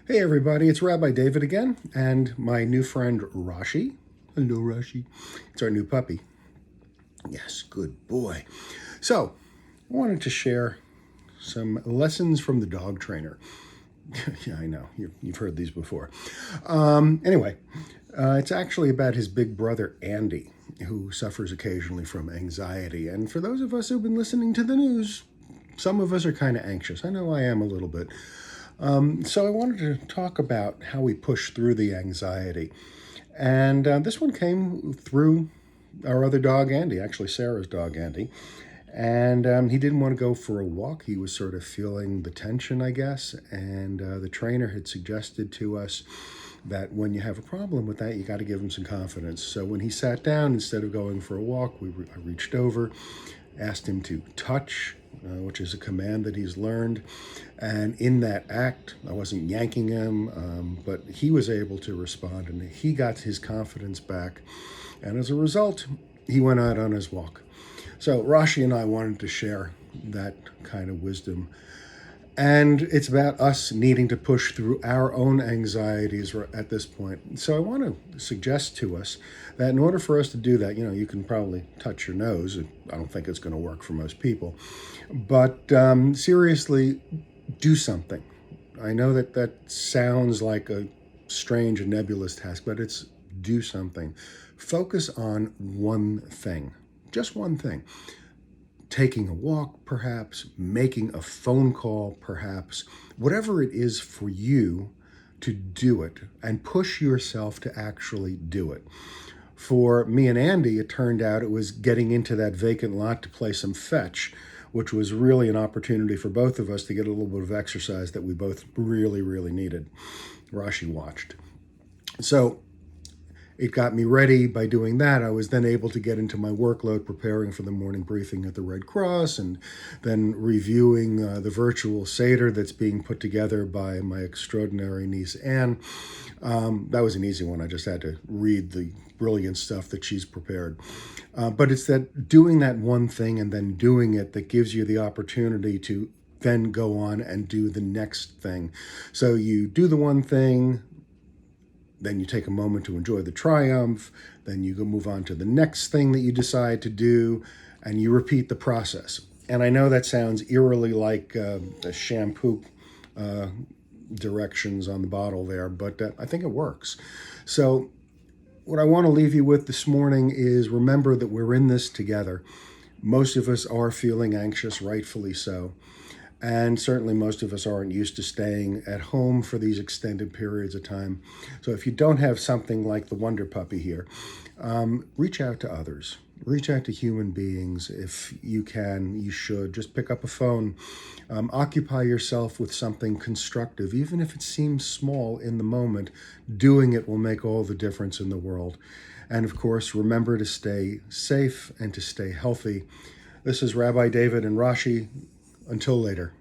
Hey everybody, it's Rabbi David again, and my new friend Rashi. Hello Rashi. It's our new puppy. Yes, good boy. So, I wanted to share some lessons from the dog trainer. Yeah, I know, you've heard these before. Anyway, it's actually about his big brother Andy, who suffers occasionally from anxiety. And for those of us who've been listening to the news, some of us are kind of anxious. I know I am a little bit. So I wanted to talk about how we push through the anxiety. And this one came through our other dog, Andy, actually Sarah's dog, Andy. And he didn't want to go for a walk. He was sort of feeling the tension, I guess. And the trainer had suggested to us that when you have a problem with that, you got to give him some confidence. So when he sat down, instead of going for a walk, I reached over, asked him to touch, which is a command that he's learned. And in that act, I wasn't yanking him, but he was able to respond, and he got his confidence back. And as a result, he went out on his walk. So Rashi and I wanted to share that kind of wisdom. And it's about us needing to push through our own anxieties at this point. So I want to suggest to us that in order for us to do that, you can probably touch your nose. I don't think it's going to work for most people. But seriously, do something. I know that sounds like a strange and nebulous task, but it's do something. Focus on one thing, just one thing. Taking a walk, perhaps, making a phone call, perhaps, whatever it is for you to do it and push yourself to actually do it. For me and Andy, it turned out it was getting into that vacant lot to play some fetch, which was really an opportunity for both of us to get a little bit of exercise that we both really, really needed. Rashi watched. So it got me ready. By doing that, I was then able to get into my workload, preparing for the morning briefing at the Red Cross, and then reviewing the virtual Seder that's being put together by my extraordinary niece, Anne. That was an easy one. I just had to read the brilliant stuff that she's prepared. But it's that doing that one thing and then doing it that gives you the opportunity to then go on and do the next thing. So you do the one thing, then you take a moment to enjoy the triumph, then you go move on to the next thing that you decide to do, and you repeat the process. And I know that sounds eerily like the shampoo directions on the bottle there, but I think it works. So what I want to leave you with this morning is remember that we're in this together. Most of us are feeling anxious, rightfully so. And certainly most of us aren't used to staying at home for these extended periods of time. So if you don't have something like the Wonder Puppy here, reach out to others. Reach out to human beings. If you can, you should. Just pick up a phone. Occupy yourself with something constructive. Even if it seems small in the moment, doing it will make all the difference in the world. And of course, remember to stay safe and to stay healthy. This is Rabbi David and Rashi. Until later.